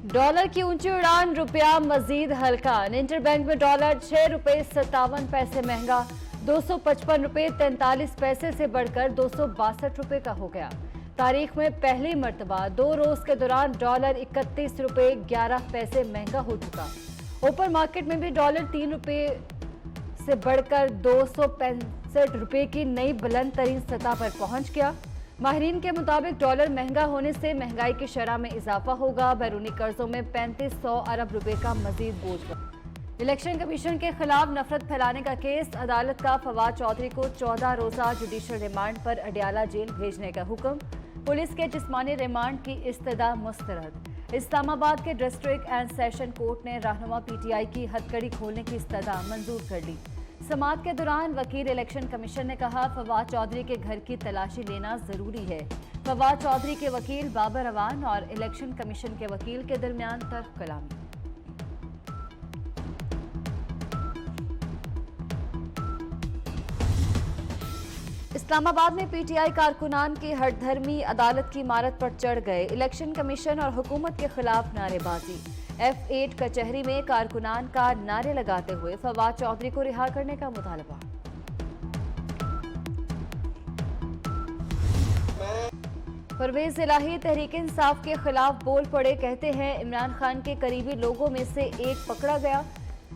Dollar की ऊंची उड़ान, रुपया मजीद हल्का। इंटरबैंक में डॉलर 6 रुपये 57 पैसे महंगा, 255 रुपये 43 पैसे से बढ़कर 262 रुपये का हो गया। तारीख में पहली मर्तबा 2 रोज के दौरान डॉलर 31 रुपये 11 पैसे महंगा हो चुका। ओपन मार्केट में भी डॉलर 3 रुपये से बढ़कर 265 रुपये की नई बुलंद तरीन सतह पर पहुंच गया। माहिरीन के मुताबिक डॉलर महंगा होने से महंगाई की शरह में इजाफा होगा। बैरूनी कर्जों में 3500 अरब रुपए का मजीद बोझ बढ़ा। इलेक्शन कमीशन के खिलाफ नफरत फैलाने का केस, अदालत का फवाद चौधरी को 14 रोजा जुडिशल रिमांड पर अडियाला जेल भेजने का हुक्म। पुलिस के जिस्मानी रिमांड की इस्तदा मुस्तरद। इस्लामाबाद के डिस्ट्रिक्ट एंड सेशन कोर्ट ने रहनुमा पीटीआई की हथकड़ी खोलने की इस्तदा मंजूर कर ली। समाअत के दौरान वकील इलेक्शन कमीशन ने कहा, फवाद चौधरी के घर की तलाशी लेना जरूरी है। फवाद चौधरी के वकील बाबर अवान और इलेक्शन कमीशन के वकील के दरमियान तर्क कलामी। इस्लामाबाद में पीटीआई कारकुनान की हठधर्मी अदालत की इमारत पर चढ़ गए। इलेक्शन कमीशन और हुकूमत के खिलाफ नारेबाजी। F8 कचहरी में कारकुनान का नारे लगाते हुए फवाद चौधरी को रिहा करने का मुतालबा। परवेज इलाही तहरीक इंसाफ के खिलाफ बोल पड़े। कहते हैं, इमरान खान के करीबी लोगों में से एक पकड़ा गया।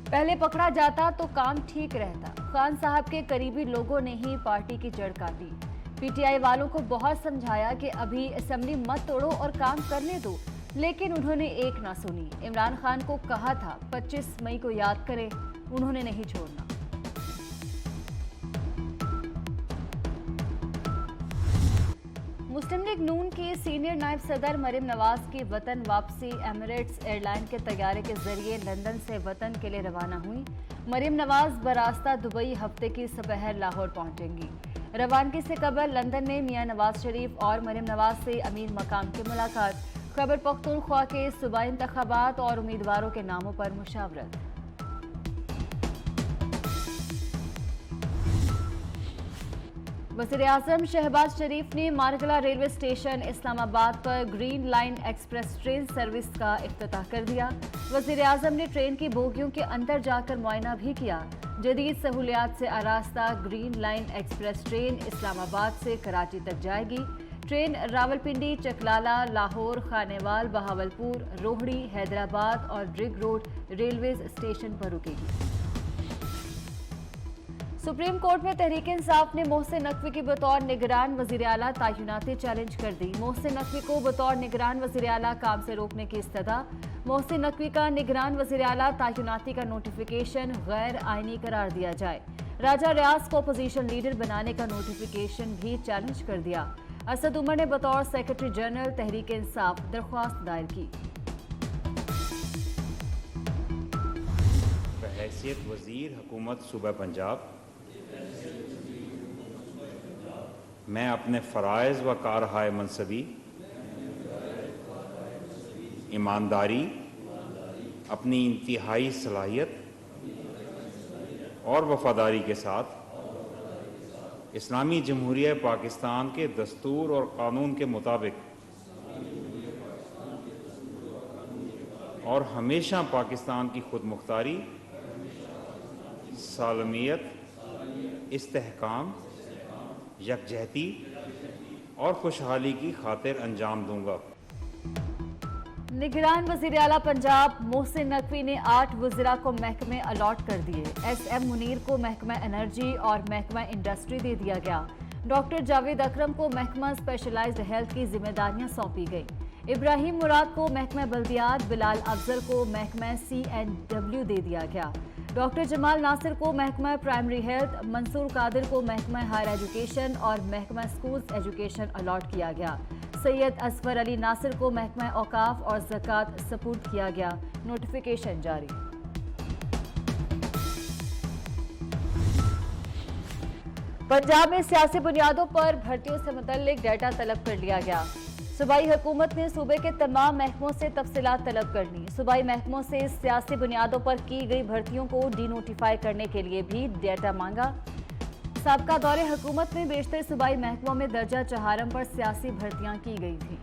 पहले पकड़ा जाता तो काम ठीक रहता। खान साहब के करीबी लोगों ने ही पार्टी की जड़ काटी। पीटीआई वालों को बहुत समझाया कि अभी असेंबली मत तोड़ो और काम करने दो, लेकिन उन्होंने एक ना सुनी। इमरान खान को कहा था 25 मई को याद करें, उन्होंने नहीं छोड़ना। मुस्लिम लीग नून की सीनियर नायब सदर मरियम नवाज की वतन वापसी एमिरेट्स एयरलाइन के तैयारे के जरिए लंदन से वतन के लिए रवाना हुई। मरियम नवाज बरास्ता दुबई हफ्ते की सपहर लाहौर पहुंचेंगी। रवानगी से कबल लंदन में मियां नवाज शरीफ और मरियम नवाज से अमीर मकाम की मुलाकात। खैबर पख्तूनख्वा के सूबाई इंतखाबात और उम्मीदवारों के नामों पर मुशावरत। वज़ीर-ए-आज़म शहबाज शरीफ ने मारगला रेलवे स्टेशन इस्लामाबाद पर green line express train service का इफ्तिताह कर दिया। वज़ीर-ए-आज़म ने ट्रेन की बोगियों के अंदर जाकर मुआयना भी किया। जदीद सहूलियात से आरास्ता green line express train Islamabad से कराची तक जाएगी। ट्रेन रावलपिंडी, चकलाला, लाहौर, खानेवाल, बहावलपुर, रोहड़ी, हैदराबाद और ड्रिग रोड रेलवे स्टेशन पर रुकेगी। सुप्रीम कोर्ट में तहरीक इंसाफ ने मोहसिन नकवी की बतौर निगरान वज़ीर आला तैनाती चैलेंज कर दी। मोहसिन नकवी को बतौर निगरान वज़ीर आला काम से रोकने की इस्तदा। मोहसिन नकवी का निगरान वज़ीर आला तैनाती का नोटिफिकेशन गैर आईनी करार दिया जाए। राजा रियाज को अपोजिशन लीडर बनाने का नोटिफिकेशन भी चैलेंज कर दिया। असद उमर ने बतौर सेक्रेटरी जनरल तहरीक इंसाफ दरख्वास्त दायर की। बहैसियत वज़ीर हुकूमत सूबा पंजाब मैं अपने फ़राइज़ व कारहाय मनसबी ईमानदारी, अपनी इंतहाई सलाहियत और वफादारी के साथ इस्लामी जमहूरिया पाकिस्तान के दस्तूर और कानून के मुताबिक और हमेशा पाकिस्तान की खुद मुख्तारी, सालमियत, इस्तेहकाम, यकजहती और खुशहाली की खातिर अंजाम दूंगा। निगरान वज़ीर आला पंजाब मोहसिन नकवी ने 8 वज़ीरा को महकमे अलॉट कर दिए। SM मुनीर को महकमा एनर्जी और महकमा इंडस्ट्री दे दिया गया। डॉक्टर जावेद अकरम को महकमा स्पेशलाइज्ड हेल्थ की जिम्मेदारियां सौंपी गई। इब्राहिम मुराद को महकमा बल्दियात, बिलाल अफजल को महकमा CNW दे दिया गया। डॉक्टर जमाल नासिर को महकमा प्राइमरी हेल्थ, मंसूर कादिर को महकमा हायर एजुकेशन और महकमा स्कूल्स एजुकेशन अलॉट किया गया। सैयद असफर अली नासिर को महकमा औकाफ और ज़कात सपुर्द किया गया। नोटिफिकेशन जारी। पंजाब में सियासी बुनियादों पर भर्तियों से मुतल्लिक डेटा तलब कर लिया गया। सूबाई हुकूमत ने सूबे के तमाम महकमों से तफसीलात तलब कर ली। सूबाई महकमों से सियासी बुनियादों पर की गई भर्तियों को डीनोटिफाई करने के लिए भी डेटा मांगा। साबका दौरे हुकूमत में बेशतर सूबाई महकमों में दर्जा चहारम पर सियासी भर्तियां की गई थी।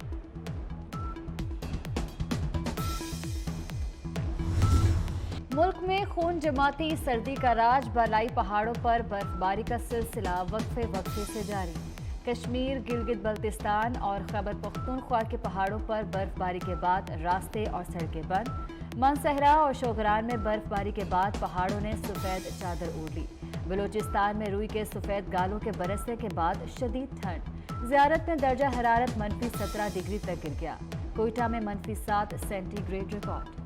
मुल्क में खून जमाती सर्दी का राज, बालाई पहाड़ों पर बर्फबारी का सिलसिला वक्फे वक्फे से जारी। कश्मीर, गिलगित बल्तिस्तान और खैबर पख्तूनख्वा के पहाड़ों पर बर्फबारी के बाद रास्ते और सड़कें बंद। मानसहरा और शोगरान में बर्फबारी के बाद पहाड़ों ने सफेद चादर ओढ़ ली। बलूचिस्तान में रुई के सफेद गालों के बरसने के बाद शदीद ठंड। ज़ियारत में दर्जा हरारत -17 डिग्री तक गिर गया। कोयटा में -7 सेंटीग्रेड रिकॉर्ड।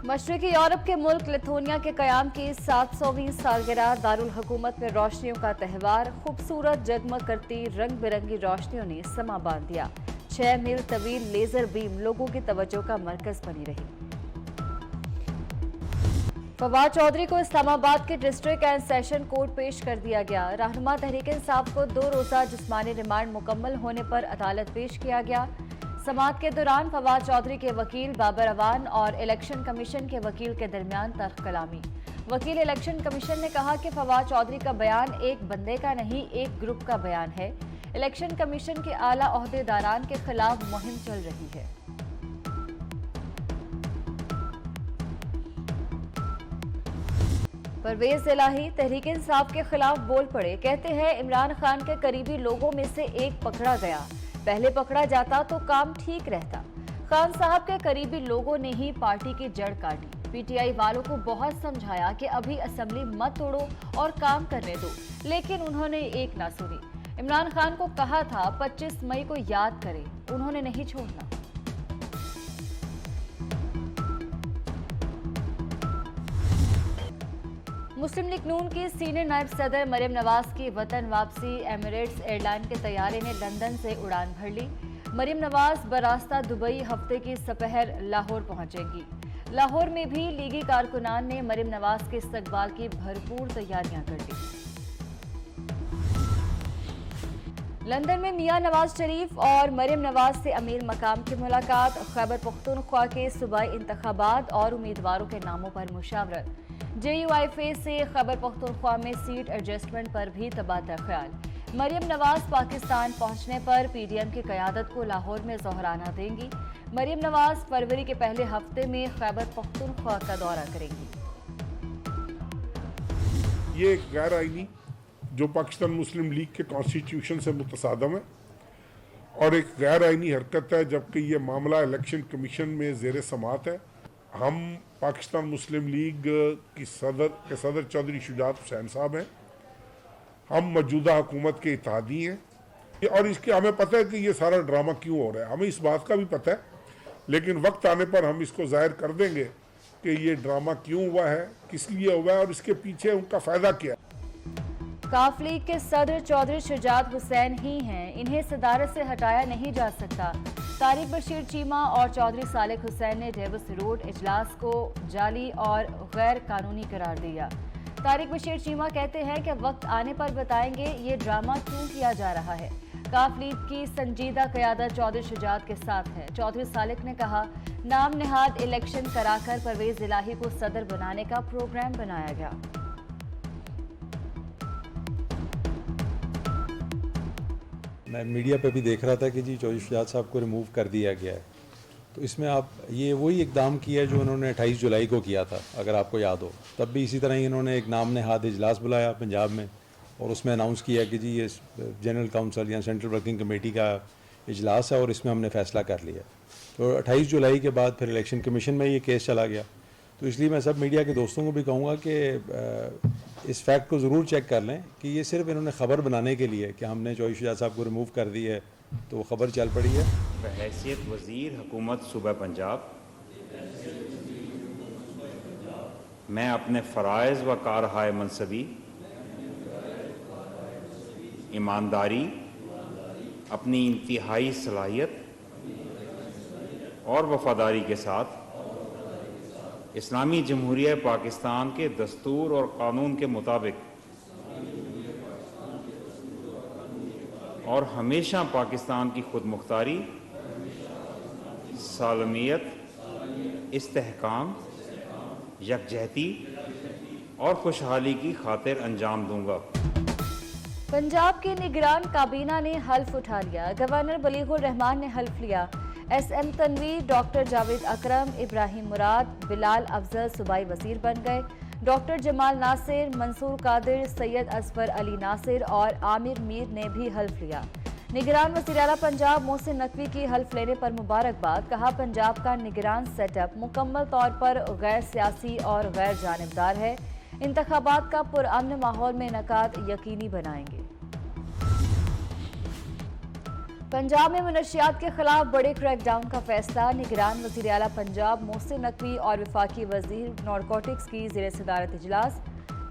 मशरकी यूरोप के मुल्क लिथुआनिया के क़याम की 700वीं सालगिरह, दारुल हुकूमत में रोशनियों का त्यौहार। खूबसूरत जगमग करती रंग बिरंगी रोशनियों ने समा बांध दिया। 6 मील तवील लेजर बीम लोगों की तवज्जो का मरकज बनी रही। फवाद चौधरी को इस्लामाबाद के डिस्ट्रिक्ट एंड सेशन कोर्ट पेश कर दिया गया। रहनुमा तहरीक इंसाफ को 2 रोज़ा जिस्मानी रिमांड मुकम्मल होने पर अदालत पेश किया गया। समाअत के दौरान फवाद चौधरी के वकील बाबर अवान और इलेक्शन कमीशन के वकील के दरमियान तर्क कलामी। वकील इलेक्शन कमीशन ने कहा कि फवाद चौधरी का बयान एक बंदे का नहीं, एक ग्रुप का बयान है। इलेक्शन कमीशन के आला ओहदेदारान के खिलाफ मुहिम चल रही है। परवेज इलाही तहरीक इंसाफ के खिलाफ बोल पड़े। कहते हैं इमरान खान के करीबी लोगों में से एक पकड़ा गया, पहले पकड़ा जाता तो काम ठीक रहता। खान साहब के करीबी लोगों ने ही पार्टी की जड़ काटी। पीटीआई वालों को बहुत समझाया कि अभी असेंबली मत तोड़ो और काम करने दो, लेकिन उन्होंने एक ना सुनी। इमरान खान को कहा था 25 मई को याद करें, उन्होंने नहीं छोड़ना। मुस्लिम लीग नून की सीनियर नायब सदर मरियम नवाज की वतन वापसी। एमिरेट्स एयरलाइन के तैयारे ने लंदन से उड़ान भर ली। मरियम नवाज बरास्ता दुबई हफ्ते की सपहर लाहौर पहुंचेंगी। लाहौर में भी लीगी कारकुनान ने मरियम नवाज के इस्तकबाल की भरपूर तैयारियां कर ली। लंदन में मियां नवाज शरीफ और मरियम नवाज से अमीर मकाम की मुलाकात। खैबर पख्तूनख्वा के सूबाई इंतखाबात और उम्मीदवारों के नामों पर मुशावरत। JUIF से खैबर पख्तूनख्वा में सीट एडजस्टमेंट पर भी तबादला ख्याल। मरियम नवाज पाकिस्तान पहुंचने पर PDM की क़यादत को लाहौर में ज़ोहराना देंगी। मरियम नवाज फरवरी के पहले हफ्ते में खैबर पख्तूनख्वा का दौरा करेंगी। ये एक गैर आईनी जो पाकिस्तान मुस्लिम लीग के कॉन्स्टिट्यूशन से मुतसादम है और एक गैर आईनी हरकत है, जबकि ये मामला इलेक्शन कमीशन में ज़ेर समाअत है। हम पाकिस्तान मुस्लिम लीग की सदर चौधरी शुजात हुसैन साहब हैं। हम मौजूदा हुकूमत के इत्तेहादी हैं और इसके हमें पता है कि ये सारा ड्रामा क्यों हो रहा है। हमें इस बात का भी पता है, लेकिन वक्त आने पर हम इसको जाहिर कर देंगे कि ये ड्रामा क्यों हुआ है, किस लिए हुआ है और इसके पीछे उनका फ़ायदा क्या है। काफ लीग के सदर चौधरी शुजात हुसैन ही हैं, इन्हें सदारत से हटाया नहीं जा सकता। तारिक बशीर चीमा और चौधरी सालिक हुसैन ने डेविस रोड इजलास को जाली और गैर कानूनी करार दिया। तारिक बशीर चीमा कहते हैं कि वक्त आने पर बताएंगे ये ड्रामा क्यों किया जा रहा है। काफ लीग की संजीदा क़यादत चौधरी शुजात के साथ है। चौधरी सालिक ने कहा नाम निहाद इलेक्शन कराकर परवेज इलाही को सदर बनाने का प्रोग्राम बनाया गया। मैं मीडिया पे भी देख रहा था कि जी चौधरी शुजात साहब को रिमूव कर दिया गया है, तो इसमें आप ये वही इकदाम किया है जो उन्होंने 28 जुलाई को किया था, अगर आपको याद हो। तब भी इसी तरह ही इन्होंने एक नाम नहाद इजलास बुलाया पंजाब में और उसमें अनाउंस किया कि जी ये जनरल काउंसिल या सेंट्रल वर्किंग कमेटी का इजलास है और इसमें हमने फ़ैसला कर लिया। तो 28 जुलाई के बाद फिर इलेक्शन कमीशन में ये केस चला गया। तो इसलिए मैं सब मीडिया के दोस्तों को भी कहूँगा कि इस फैक्ट को ज़रूर चेक कर लें कि ये सिर्फ इन्होंने ख़बर बनाने के लिए कि हमने चौधरी शुजात साहब को रिमूव कर दी है, तो वो ख़बर चल पड़ी है। बहैसियत वज़ीर हुकूमत सूबा पंजाब मैं अपने फ़राइज़ व कारहाय मनसबी ईमानदारी, अपनी इंतहाई सलाहियत और वफादारी के साथ इस्लामी जमहूरिया पाकिस्तान के दस्तूर और कानून के मुताबिक और हमेशा पाकिस्तान की खुद मुख्तारी, सालमियत, इस्तेहकाम, यकजहती और खुशहाली की खातिर अंजाम दूंगा। पंजाब के निगरान काबीना ने हल्फ उठा लिया। गवर्नर बलीगुर रहमान ने हल्फ लिया। SM तनवीर, डॉक्टर जावेद अकरम, इब्राहिम मुराद, बिलाल अफजल सूबाई वजीर बन गए। डॉक्टर जमाल नासिर, मंसूर कादिर, सैयद असफर अली नासिर और आमिर मीर ने भी हल्फ लिया। निगरान वज़ीर आला पंजाब मोहसिन नकवी की हल्फ लेने पर मुबारकबाद। कहा, पंजाब का निगरान सेटअप मुकम्मल तौर पर गैर सियासी और गैर जानिबदार है। इंतखाबात का पुरअमन माहौल में इनेकाद यकीनी बनाएंगे। पंजाब में मनशियात के खिलाफ बड़े क्रैकडाउन का फैसला। निगरान वज़ीर आला पंजाब मोहसिन नकवी और वफाकी वज़ीर नारकोटिक्स की ज़ेर सदारत इजलास।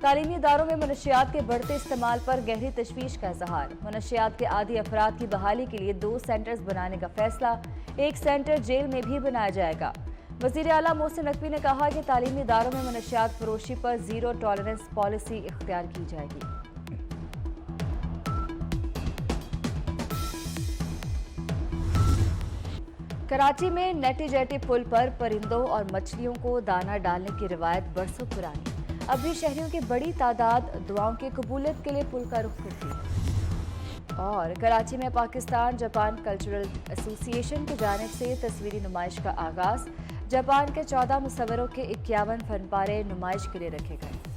तालीमी इदारों में मनशियात के बढ़ते इस्तेमाल पर गहरी तशवीश का इजहार। मनशियात के आदी अफराद की बहाली के लिए 2 सेंटर्स बनाने का फैसला। 1 सेंटर जेल में भी बनाया जाएगा। वज़ीर आला मोहसिन नकवी ने कहा कि तालीमी इदारों में मनशियात फरोशी पर ज़ीरो टॉलरेंस पॉलिसी इख्तियार की जाएगी। कराची में नेटी जेटी पुल पर परिंदों और मछलियों को दाना डालने की रिवायत बरसों पुरानी। अब भी शहरियों की बड़ी तादाद दुआओं की कबूलियत के लिए पुल का रुख करती है। और कराची में पाकिस्तान जापान कल्चरल एसोसिएशन की जानिब से तस्वीरी नुमाइश का आगाज। जापान के 14 मुसव्विरों के 51 फनपारे नुमाइश के लिए रखे गए।